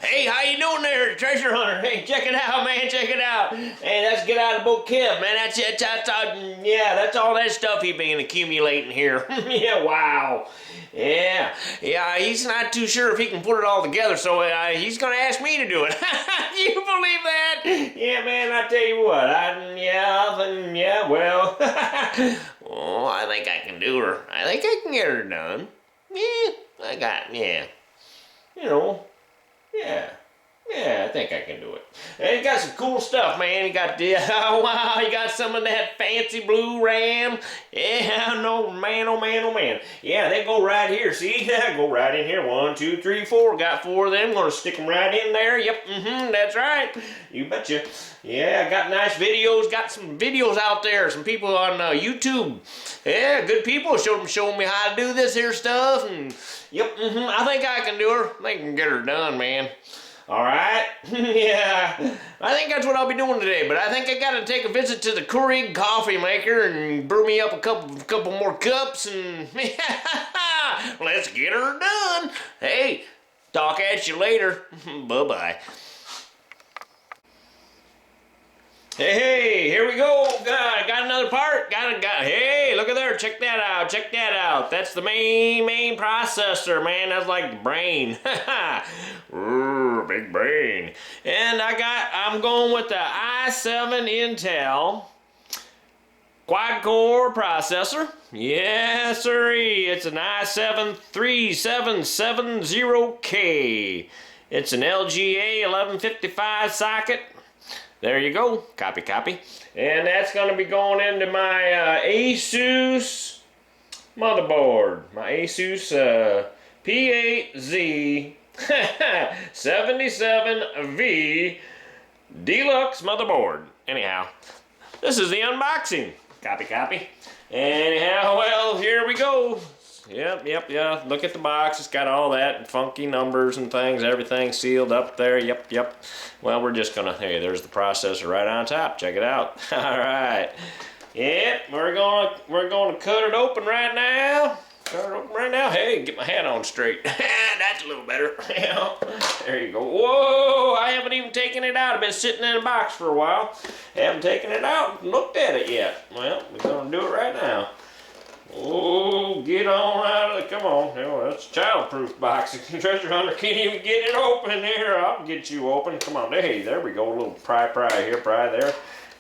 Hey, how you doing there, treasure hunter? Hey, check it out, man, check it out. Hey, that's Get Out of the Boat Kev, man. That's all that stuff he been accumulating here. Yeah, wow. Yeah, he's not too sure if he can put it all together, so he's gonna ask me to do it. You believe that? Yeah, man, I tell you what, well, oh, I think I can do her. I think I can get her done. I think I can do it. And he got some cool stuff, man. He got oh wow, he got some of that fancy blue ram. Yeah, no, man, oh man, oh man. Yeah, they go right here, see? Go right in here. 1, 2, 3, 4. Got 4 of them. Gonna stick them right in there. Yep, that's right. You betcha. Yeah, I got nice videos. Got some videos out there. Some people on YouTube. Yeah, good people showing me how to do this here stuff. And yep, I think I can do her. I think I can get her done, man. All right, yeah, I think that's what I'll be doing today, but I think I gotta take a visit to the Keurig coffee maker and brew me up a couple more cups and let's get her done. Hey, talk at you later. Bye-bye. Hey, here we go. Got another part. Hey, look at there. Check that out. Check that out. That's the main processor, man. That's like the brain. Big brain. And I'm going with the i7 Intel quad-core processor. Yes, sirree. It's an i7 3770K. It's an LGA 1155 socket. There you go. Copy. And that's going to be going into my Asus motherboard. My Asus P8Z 77V Deluxe motherboard. Anyhow, this is the unboxing. Copy. Anyhow, well, here we go. Yep. Look at the box. It's got all that funky numbers and things. Everything sealed up there. Yep. Well, we're just gonna. Hey, there's the processor right on top. Check it out. All right. Yep. We're gonna cut it open right now. Hey, get my hat on straight. That's a little better. There you go. Whoa! I haven't even taken it out. I've been sitting in a box for a while. Haven't taken it out and looked at it yet. Well, we're gonna do it right now. Oh, get on out of the, come on. No, that's a child-proof box. The treasure hunter can't even get it open here. I'll get you open. Come on. Hey, there we go. A little pry here, pry there.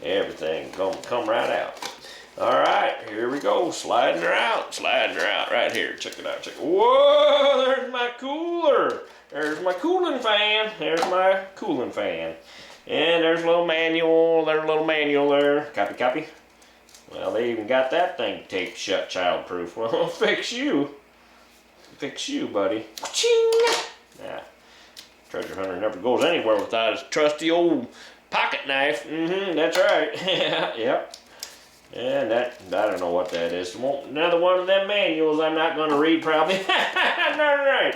Everything gonna come right out. All right, here we go. Sliding her out right here. Check it out. Whoa, there's my cooler. There's my cooling fan. And there's a little manual. There. Copy. Well, they even got that thing taped shut, childproof. Well, fix you, buddy. Ching! Yeah, treasure hunter never goes anywhere without his trusty old pocket knife. That's right. Yep. And that, I don't know what that is. Another one of them manuals I'm not going to read, probably. Right.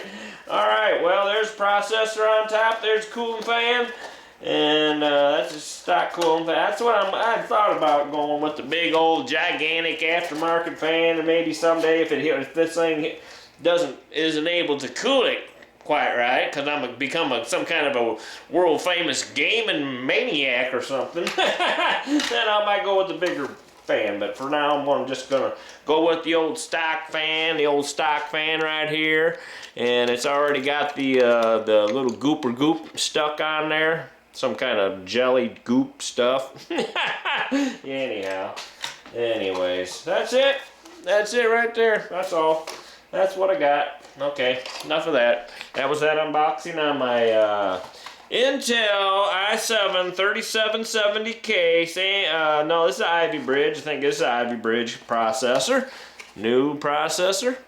All right, well, there's processor on top. There's cooling fan. And that's a stock cooling fan. That's what I thought about going with the big old gigantic aftermarket fan, and maybe someday if this thing isn't able to cool it quite right, because I'm become some kind of a world famous gaming maniac or something, then I might go with the bigger fan. But for now, I'm just gonna go with the old stock fan right here, and it's already got the little goop stuck on there. Some kind of jelly goop stuff. Anyways, that's it right there. That's all. That's what I got. Okay, enough of that. That was that unboxing on my Intel i7 3770K. No, this is an Ivy Bridge. I think this is an Ivy Bridge processor. New processor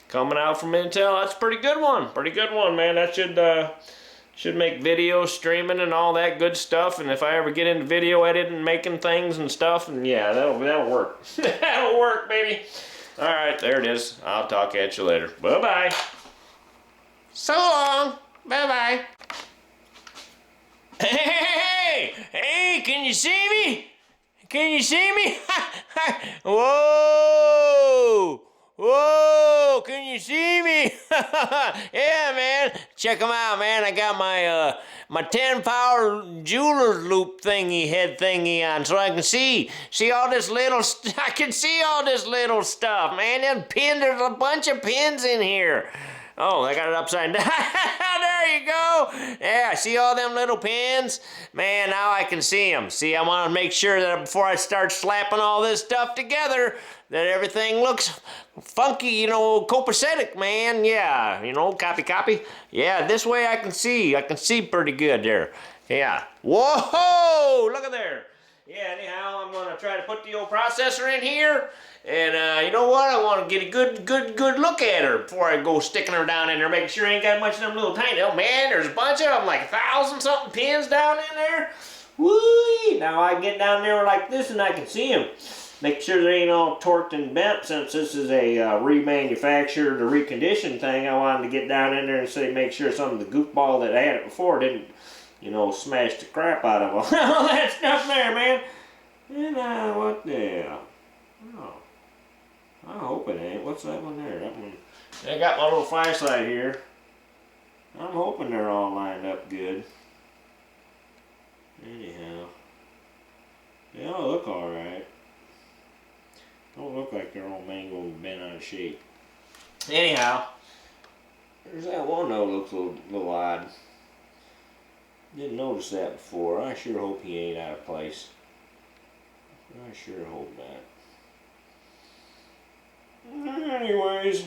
coming out from Intel. That's a pretty good one, man. That should make video streaming and all that good stuff. And if I ever get into video editing, making things and stuff, and yeah, that'll work. That'll work, baby. All right, there it is. I'll talk at you later. Bye-bye. So long. Bye-bye. Hey, can you see me? Whoa, can you see me? me? Yeah, man. Check them out, man. I got my 10-power jeweler's loop head thingy on, so I can see all this little. I can see all this little stuff, man. Them pins. There's a bunch of pins in here. Oh, I got it upside down. There you go. Yeah, see all them little pins? Man, now I can see them. See, I want to make sure that before I start slapping all this stuff together, that everything looks funky, you know, copacetic, man. Yeah, you know, copy. Yeah, this way I can see. I can see pretty good there. Yeah. Whoa, look at there. Yeah, anyhow, I'm going to try to put the old processor in here. And you know what? I want to get a good look at her before I go sticking her down in there, making sure I ain't got much of them little tiny. Oh man, there's a bunch of them, like 1,000-something pins down in there. Whoo! Now I get down there like this and I can see them. Make sure they ain't all torqued and bent, since this is a remanufactured or reconditioned thing. I wanted to get down in there and say, make sure some of the goofball that had it before didn't, you know, smash the crap out of them. All that stuff there, man. And what the hell? Oh. I hope it ain't. What's that one there? That one. I got my little flashlight here. I'm hoping they're all lined up good. Anyhow. They all look alright. Don't look like they're all mangled and bent out of shape. Anyhow. There's that one though looks a little odd. Didn't notice that before. I sure hope he ain't out of place. I sure hope not. Anyways,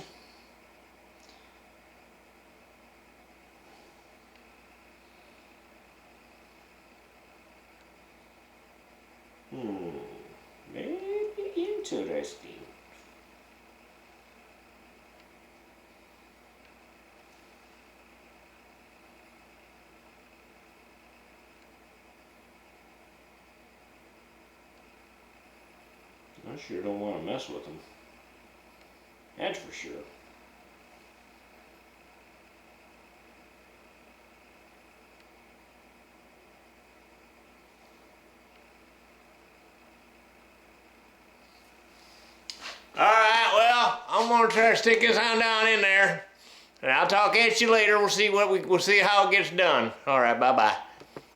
very interesting. I sure don't want to mess with them. That's for sure. Alright, well, I'm gonna try to stick this on down in there. And I'll talk at you later. We'll see how it gets done. Alright, bye-bye.